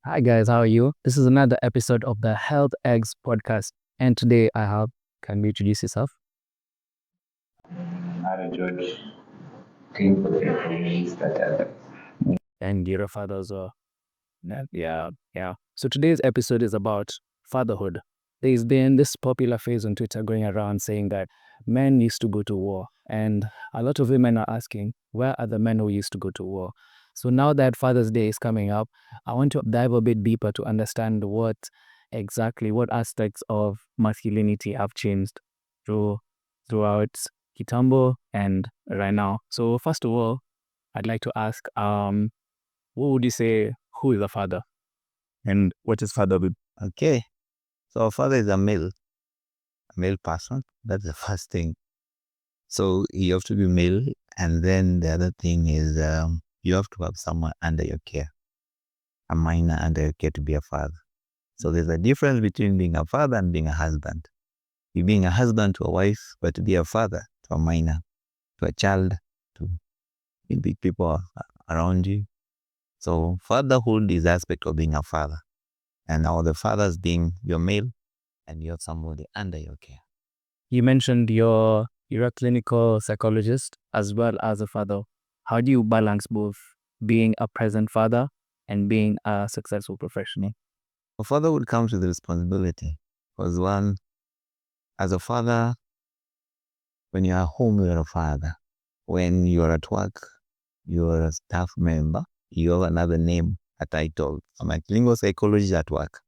Hi guys, how are you? This is another episode of the Healthx Podcast, and today I have. Can you introduce yourself? Not a judge. Clean for that. And you're a father as well. Yeah. So today's episode is about fatherhood. There's been this popular phrase on Twitter going around saying that men used to go to war, and a lot of women are asking, where are the men who used to go to war? So now that Father's Day is coming up, I want to dive a bit deeper to understand what aspects of masculinity have changed through throughout Kitambo and right now. So first of all, I'd like to ask, what would you say, who is a father? And what is fatherhood? Okay. So our father is a male person. That's the first thing. So you have to be male. And then the other thing is you have to have someone under your care, a minor under your care to be a father. So there's a difference between being a father and being a husband. You being a husband to a wife, but to be a father to a minor, to a child, to big people around you. So fatherhood is aspect of being a father. And all the fathers being your male and you have somebody under your care. You mentioned you're a clinical psychologist as well as a father. How do you balance both being a present father and being a successful professional? A father would come with the responsibility. Because one, as a father, when you are home, you're a father. When you're at work, you're a staff member. You have another name, a title. I'm a clinical psychologist at work,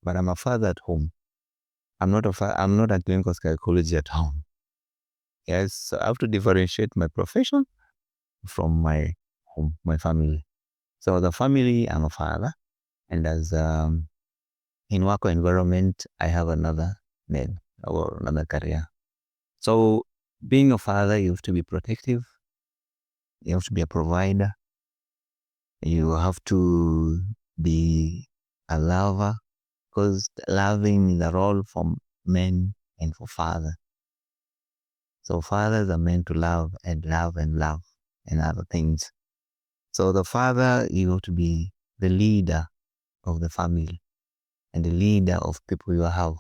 but I'm a father at home. I'm not a clinical psychologist at home. Yes, so I have to differentiate my profession from my home, my family. So the family, I'm a father, and as in work environment, I have another name or another career. So being a father, you have to be protective. You have to be a provider. You have to be a lover because loving is a role for men and for father. So fathers are meant to love and love and love and other things. So the father, you have to be the leader of the family and the leader of people you have,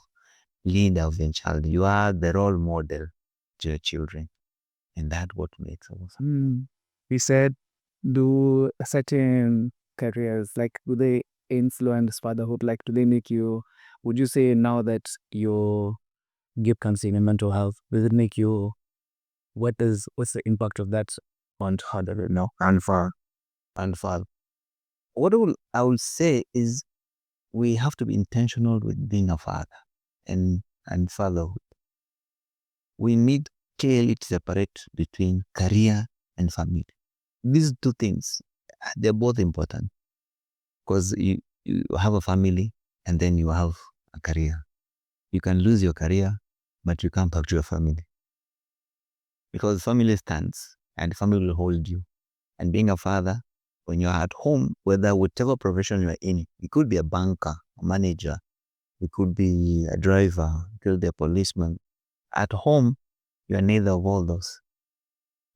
leader of your child. You are the role model to your children. And that's what makes us. We said, do certain careers, like, do they influence fatherhood? Like, do they make you, would you say now that you give counseling in mental health, does it make you, what's the impact of that on fatherhood now? And for what I will say is we have to be intentional with being a father and fatherhood. We need clearly to separate between career and family. These two things, they're both important because you have a family and then you have a career. You can lose your career, but you come back to your family because family stands and family will hold you. And being a father, when you're at home, whether whatever profession you're in, it could be a banker, a manager, it could be a driver, it could be a policeman. At home, you're neither of all those.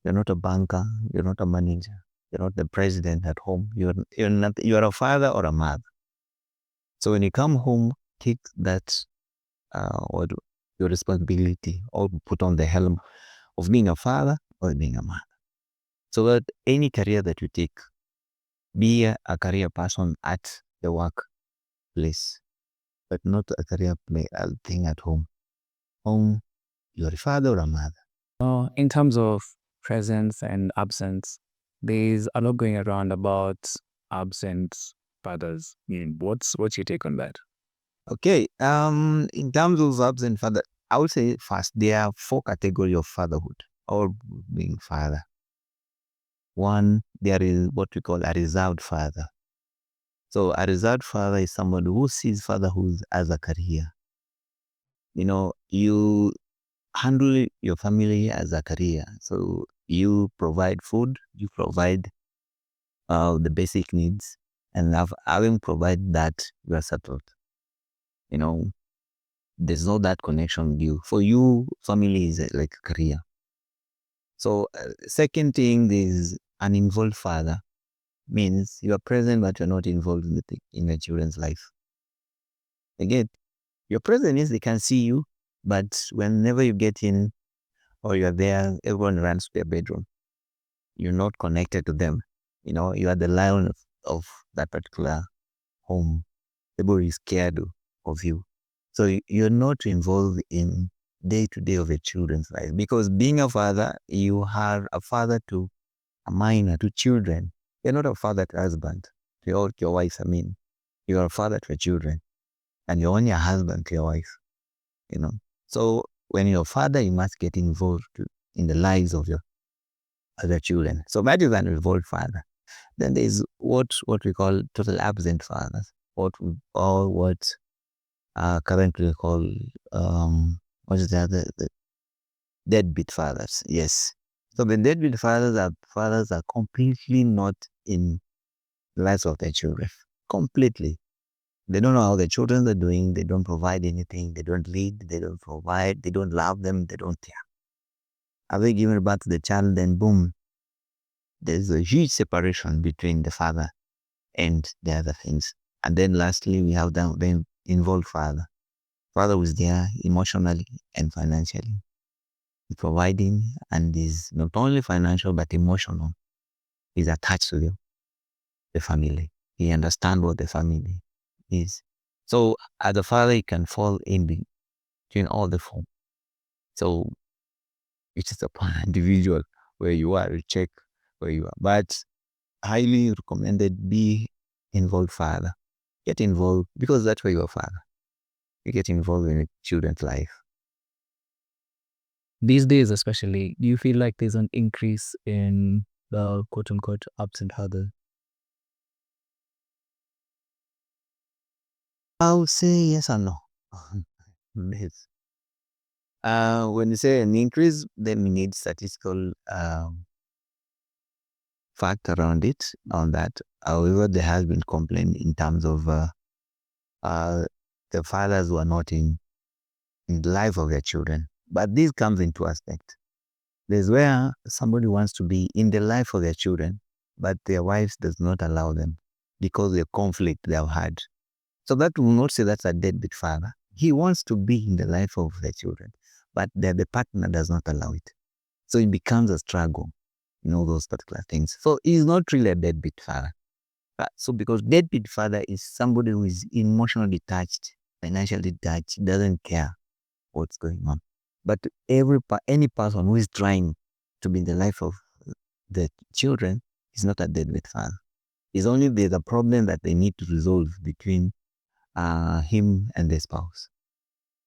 You're not a banker, you're not a manager, you're not the president at home. You're a father or a mother. So when you come home, take that what your responsibility or put on the helm of being a father or being a mother. So that any career that you take, be a career person at the workplace, but not a career thing at home. Home, you're a father or a mother. In terms of presence and absence, there's a lot going around about absent fathers. What's your take on that? Okay. In terms of verbs and father, I would say first there are four categories of fatherhood or being father. One, there is what we call a reserved father. So a reserved father is someone who sees fatherhood as a career. You handle your family as a career. So you provide food, you provide the basic needs, and having provided that, you are settled. You know, there's no that connection with you. For you, family is like a career. So second thing is an involved father. means you are present, but you're not involved in your children's life. Again, you're present is they can see you, but whenever you get in or you're there, everyone runs to their bedroom. You're not connected to them. You are the lion of that particular home. Everybody is scared of you. So you're not involved in day to day of your children's life, because being a father, you are a father to a minor, to children. You're not a father to husband, to your wife. I mean, you're a father to your children, and you're only a husband to your wife. You know, so when you're a father, you must get involved in the lives of your other children. So that is an involved father. Then there's what we call total absent fathers, what currently called what is the deadbeat fathers. Yes. So the deadbeat fathers are completely not in the lives of their children. Completely. They don't know how their children are doing. They don't provide anything. They don't lead. They don't provide. They don't love them. They don't care. Have they given birth to the child? Then boom, there's a huge separation between the father and the other things. And then lastly, we have the involved father. Father who's there emotionally and financially, providing, and is not only financial but emotional. He's attached to the family. He understands what the family is. So as a father, he can fall in between all the four. So it is upon an individual where you are, to check where you are. But highly recommended, be involved father. Get involved, because that's where you're a father. You get involved in a children's life. These days, especially, do you feel like there's an increase in the quote unquote absent father? I'll say yes or no. Yes. When you say an increase, then we need statistical fact around it, on that. However, there has been complaint in terms of the fathers who are not in the life of their children. But this comes in two aspects. There's where somebody wants to be in the life of their children, but their wives does not allow them because of the conflict they have had. So that will not say that's a deadbeat father. He wants to be in the life of their children, but the partner does not allow it. So it becomes a struggle, those particular things. So he's not really a deadbeat father. So because deadbeat father is somebody who is emotionally detached, financially detached, doesn't care what's going on. But any person who is trying to be in the life of the children is not a deadbeat father. It's only there's a problem that they need to resolve between him and the spouse.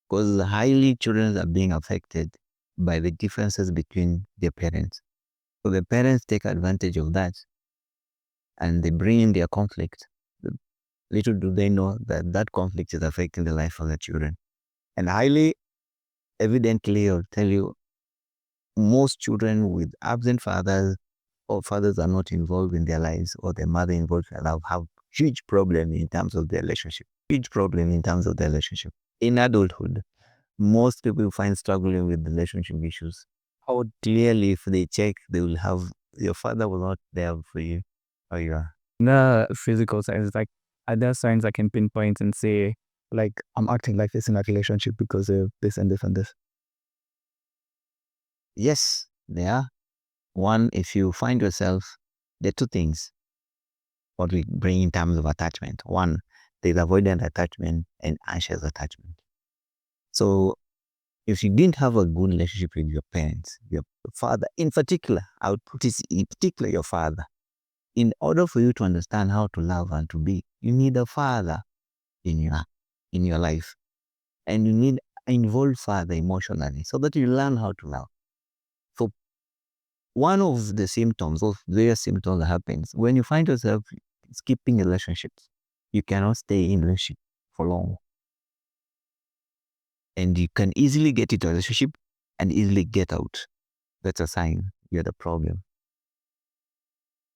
Because highly children are being affected by the differences between their parents. So the parents take advantage of that and they bring in their conflict. Little do they know that that conflict is affecting the life of the children. And highly evidently, I'll tell you, most children with absent fathers or fathers are not involved in their lives, or their mother involved in their life, have huge problem in terms of their relationship. Huge problem in terms of their relationship. In adulthood, most people find struggling with relationship issues. How clearly, if they check, they will have your father was not there for you, or you are. The physical signs, like, are there signs I can pinpoint and say, like, I'm acting like this in a relationship because of this and this and this? Yes, they are. One, if you find yourself, there are two things what we bring in terms of attachment. One, there's avoidant attachment and anxious attachment. So if you didn't have a good relationship with your parents, your father in particular, I would put it in particular your father. In order for you to understand how to love and to be, you need a father in your life. And you need an involved father emotionally so that you learn how to love. So one of the symptoms, of various symptoms that happens when you find yourself skipping relationships, you cannot stay in relationship for long. And you can easily get into a relationship and easily get out. That's a sign you're the problem.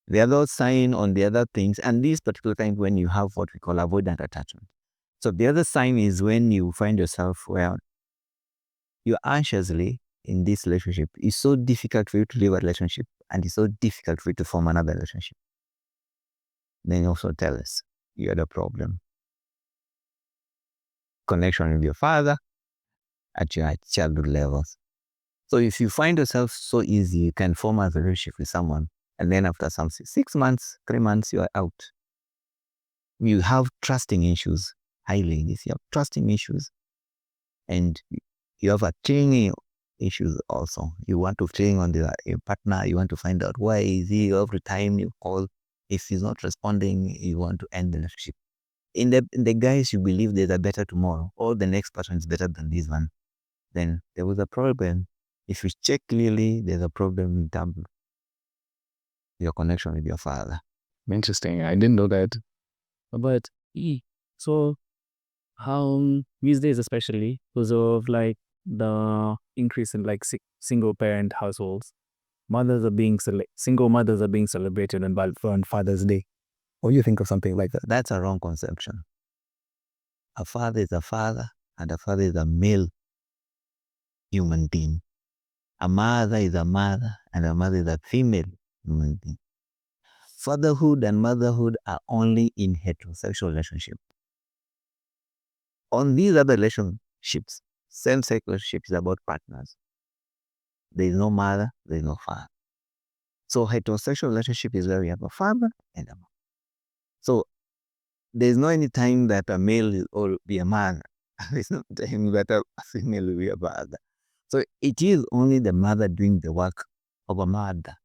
The other sign on the other things, and these particular times when you have what we call avoidant attachment. So the other sign is when you find yourself where you're anxiously in this relationship. It's so difficult for you to leave a relationship, and it's so difficult for you to form another relationship. then you also tell us you had a problem. Connection with your father at your childhood levels. So if you find yourself so easy, you can form a relationship with someone, and then after some 6 months, 3 months, you are out. You have trusting issues. Hi, ladies, you have trusting issues, and you have a clinging issues also. You want to cling on your partner. You want to find out why is he every time you call. If he's not responding, you want to end the relationship. In the guys, you believe there's a better tomorrow, or the next person is better than this one. Then there was a problem. If you check clearly, there's a problem in terms of your connection with your father. Interesting. I didn't know that. But so how these days, especially because of like the increase in like single parent households, single mothers are being celebrated on Father's Day. What do you think of something like that? That's a wrong conception. A father is a father, and a father is a male human being. A mother is a mother, and a mother is a female human being. Fatherhood and motherhood are only in heterosexual relationships. On these other relationships, same-sex relationships is about partners. There is no mother, there is no father. So heterosexual relationship is where we have a father and a mother. So there's no any time that a male will be a man. There's no time that a female will be a father. So it is only the mother doing the work of a mother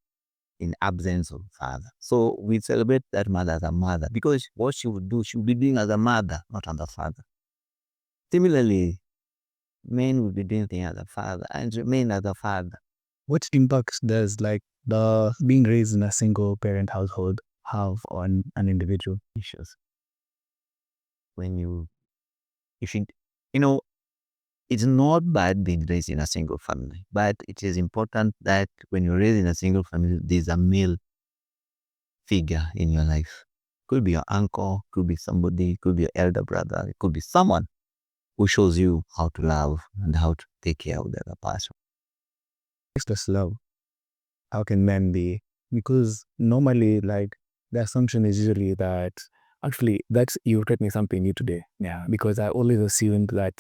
in absence of father. So we celebrate that mother as a mother because what she would do, she would be doing as a mother, not as a father. Similarly, men would be doing things as a father and remain as a father. What impact does like the being raised in a single parent household have on an individual? Issues. If you it's not bad being raised in a single family, but it is important that when you're raised in a single family, there's a male figure in your life. Could be your uncle, could be somebody, could be your elder brother, it could be someone who shows you how to love and how to take care of the other person. Express love. How can men be? Because normally, like the assumption is usually that actually that's you taught me something new today. Yeah, because I always assumed that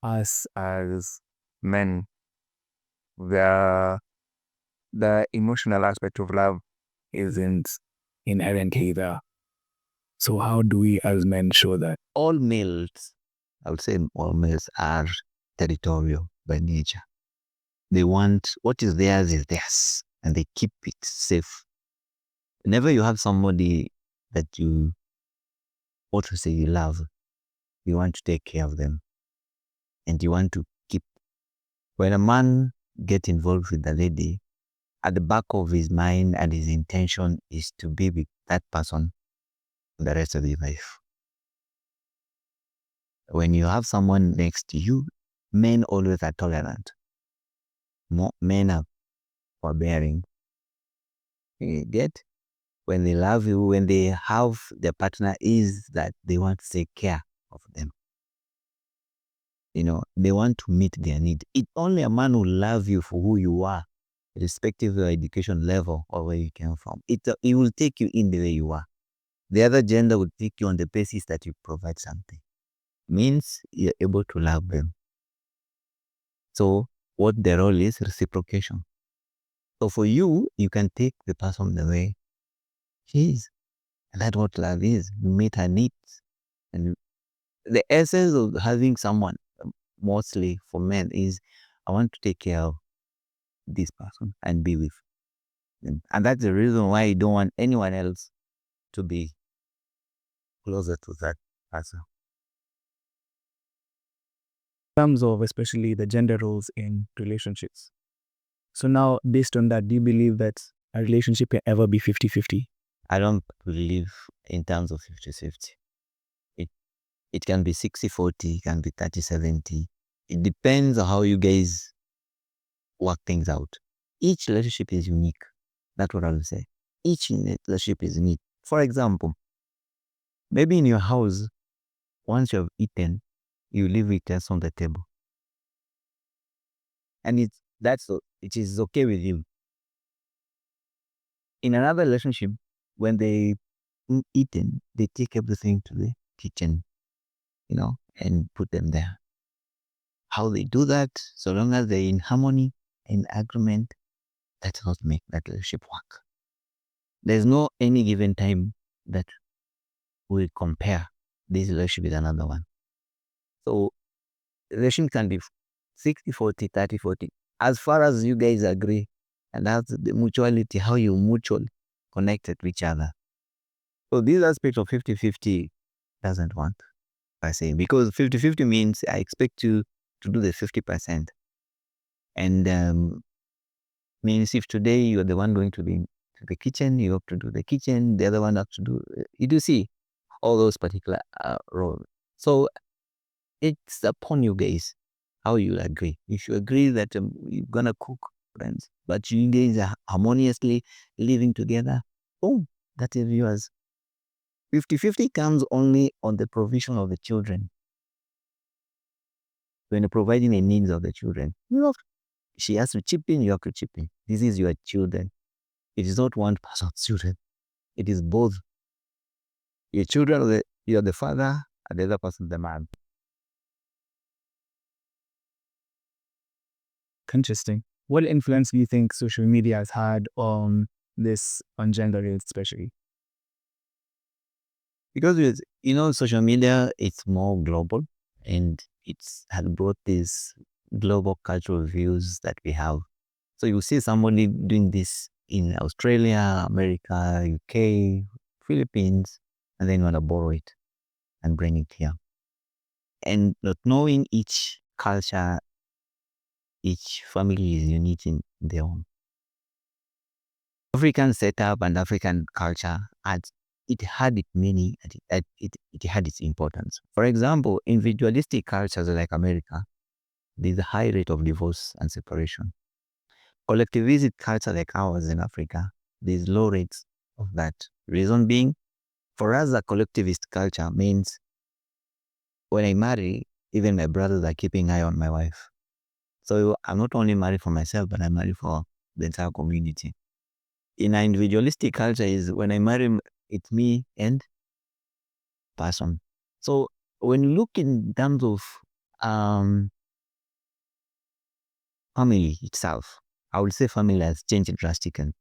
us as men, the emotional aspect of love isn't inherently there. So how do we as men show that? All males, I would say all males are territorial by nature. They want what is theirs, and they keep it safe. Whenever you have somebody that you love, you want to take care of them, and you want to keep. When a man get involved with a lady, at the back of his mind and his intention is to be with that person the rest of his life. When you have someone next to you, men always are tolerant. Men are forbearing. You get? When they love you, when they have their partner, is that they want to take care of them. They want to meet their need. It's only a man who love you for who you are, irrespective of your education level or where you came from. It will take you in the way you are. The other gender will take you on the basis that you provide something. Means you're able to love them. So what the role is reciprocation. So for you, you can take the person the way she is. And that's what love is. You meet her needs. And the essence of having someone, mostly for men, is I want to take care of this person and be with them. And that's the reason why you don't want anyone else to be closer to that person. In terms of especially the gender roles in relationships. So now, based on that, do you believe that a relationship can ever be 50-50? I don't believe in terms of 50-50. It can be 60-40, it can be 30-70. It depends on how you guys work things out. Each relationship is unique. That's what I will say. Each relationship is unique. For example, maybe in your house, once you have eaten, you leave it just on the table. And it is okay with you. In another relationship, when they eaten, they take everything to the kitchen, and put them there. How they do that, so long as they're in harmony, in agreement, that does not make that relationship work. There's no any given time that we compare this relationship with another one. So relationship can be 60-40, 30-40. As far as you guys agree, and that's the mutuality, how you mutually connected to each other. So this aspect of 50-50 doesn't work, I say, because 50-50 means I expect you to do the 50%. And means if today you're the one going to the kitchen, you have to do the kitchen, the other one has to do, you do see all those particular roles. So it's upon you guys how you agree. If you agree that you're gonna cook, friends, but you guys are harmoniously living together, boom, that is yours. 50-50 comes only on the provision of the children. When you're providing the needs of the children, she has to chip in, you have to chip in. This is your children. It is not one person's children. It is both. Your children, you're the father, and the other person, the man. Interesting. What influence do you think social media has had on this, on gender roles especially? Because social media, it's more global, and it's had brought these global cultural views that we have. So you see somebody doing this in Australia, America, UK, Philippines, and then you want to borrow it and bring it here. And not knowing each culture, each family is unique in their own. African setup and African culture it had its meaning, and it had its importance. For example, individualistic cultures like America, there's a high rate of divorce and separation. Collectivistic culture like ours in Africa, there's low rates of that. Reason being, for us, a collectivist culture means when I marry, even my brothers are keeping eye on my wife. So I'm not only married for myself, but I'm married for the entire community. In an individualistic culture is when I marry, it's me and person. So when you look in terms of family itself, I would say family has changed drastically.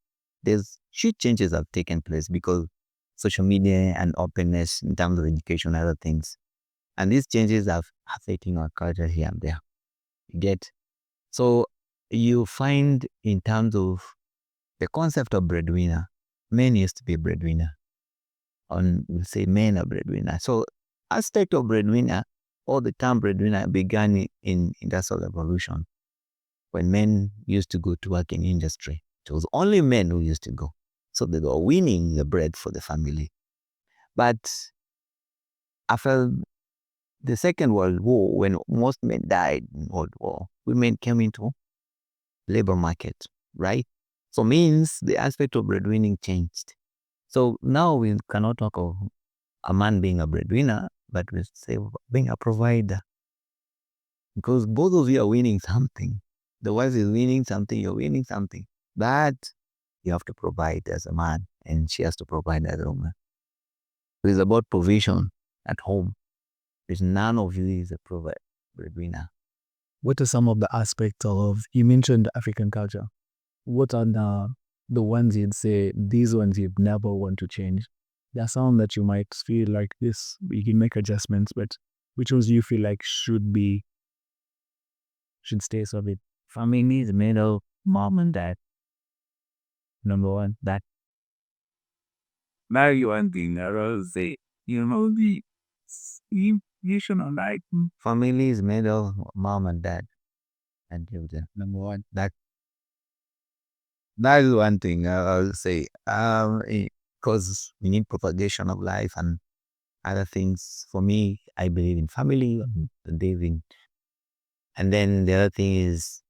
There's huge changes have taken place because social media and openness in terms of education and other things. And these changes are affecting our culture here and there. You get? So you find in terms of the concept of breadwinner, men used to be breadwinner. We say men are breadwinner. So aspect of breadwinner, or the term breadwinner began in industrial revolution when men used to go to work in industry. It was only men who used to go. So they were winning the bread for the family. But after the Second World War, when most men died in World War, women came into labor market, right? So means the aspect of breadwinning changed. So now we cannot talk of a man being a breadwinner, but we say being a provider. Because both of you are winning something. The wife is winning something, you're winning something. But you have to provide as a man, and she has to provide as a woman. So it's about provision at home. Because none of you is a breadwinner. What are some of the aspects of, you mentioned African culture. What are the ones you'd say, these ones you'd never want to change? There are some that you might feel like this, you can make adjustments, but which ones do you feel like should stay solid? Family is made of mom and dad. Number one, that. Now you want the narrows, the you should not like. Family is made of mom and dad and children. Number one, that is one thing I'll say. Because we need propagation of life and other things. For me, I believe in family and David. And then the other thing is,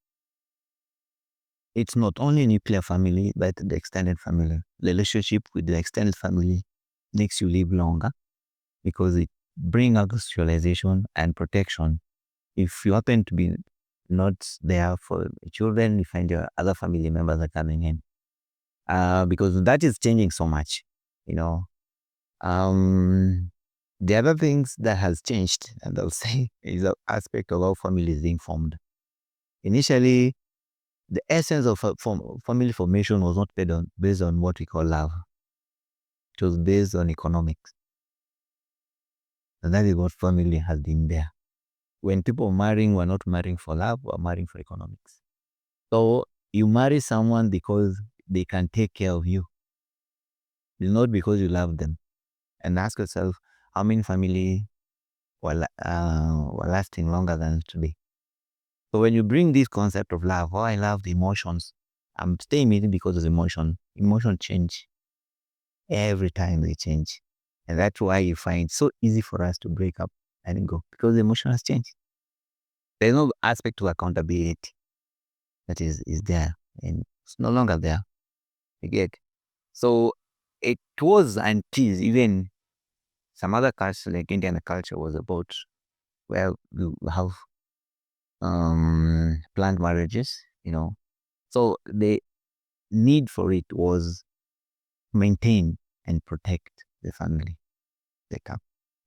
it's not only nuclear family, but the extended family. The relationship with the extended family makes you live longer because it brings out socialization and protection. If you happen to be not there for children, you find your other family members are coming in. Because that is changing so much, you know. The other things that has changed, and I'll say, is the aspect of how family is being formed. Initially, the essence of family formation was not based on what we call love. It was based on economics. And that is what family has been there. When people marrying, were not marrying for love, we're marrying for economics. So you marry someone because they can take care of you. It's not because you love them. And ask yourself, how many family were lasting longer than today? So when you bring this concept of love, oh, I love the emotions. I'm staying with it because of emotion. Emotion change. Every time they change. And that's why you find it so easy for us to break up and go, because the emotion has changed. There's no aspect to accountability that is there, and it's no longer there. You get? So it was until even some other culture, like Indian culture, was about, well, you have planned marriages, So the need for it was maintain and protect the family they come.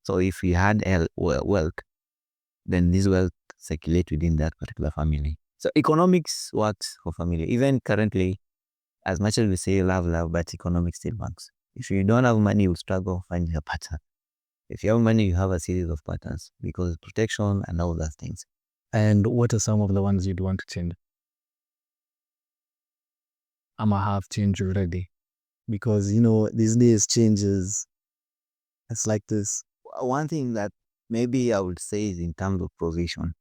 So if you had wealth, then this wealth circulate within that particular family. So economics works for family. Even currently, as much as we say love, but economics still works. If you don't have money, you struggle finding a partner. If you have money, you have a series of patterns because protection and all those things. And what are some of the ones you'd want to change? I'ma have changed already. Because, these days changes. It's like this. One thing that maybe I would say is in terms of provision.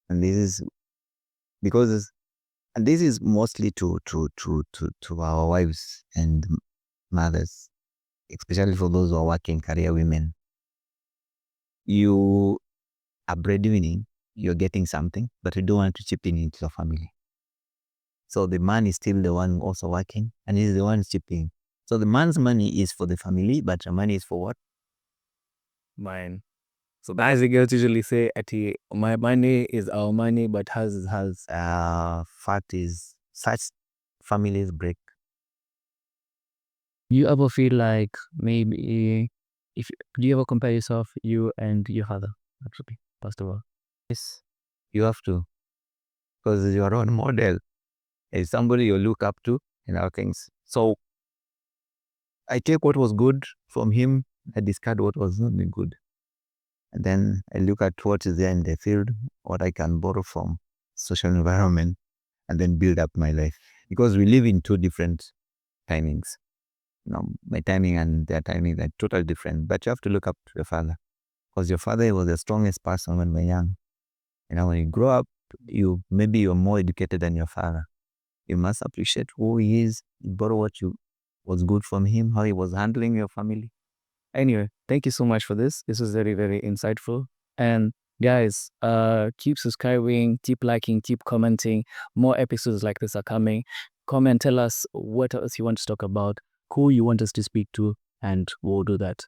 And this is because, and this is mostly to our wives and mothers, especially for those who are working career women. You are breadwinning, you're getting something, but you don't want to chip in into your family. So the man is still the one also working, and he's the one chipping. So the man's money is for the family, but your money is for what? Mine. So as the girls usually say, Ati, my money is our money, but has Fact is, such families break. you ever feel like maybe do you ever compare yourself, you and your father, actually, first of all? Yes, you have to, because your own model is somebody you look up to in our things. So I take what was good from him, I discard what was not good. And then I look at what is there in the field, what I can borrow from social environment, and then build up my life. Because we live in two different timings. My timing and their timing are totally different. But you have to look up to your father. Because your father was the strongest person when we were young. When you grow up, maybe you're more educated than your father. You must appreciate who he is, borrow what was good from him, how he was handling your family. Anyway, thank you so much for this. This was very, very insightful. And guys, keep subscribing, keep liking, keep commenting. More episodes like this are coming. Comment, tell us what else you want to talk about, who you want us to speak to, and we'll do that.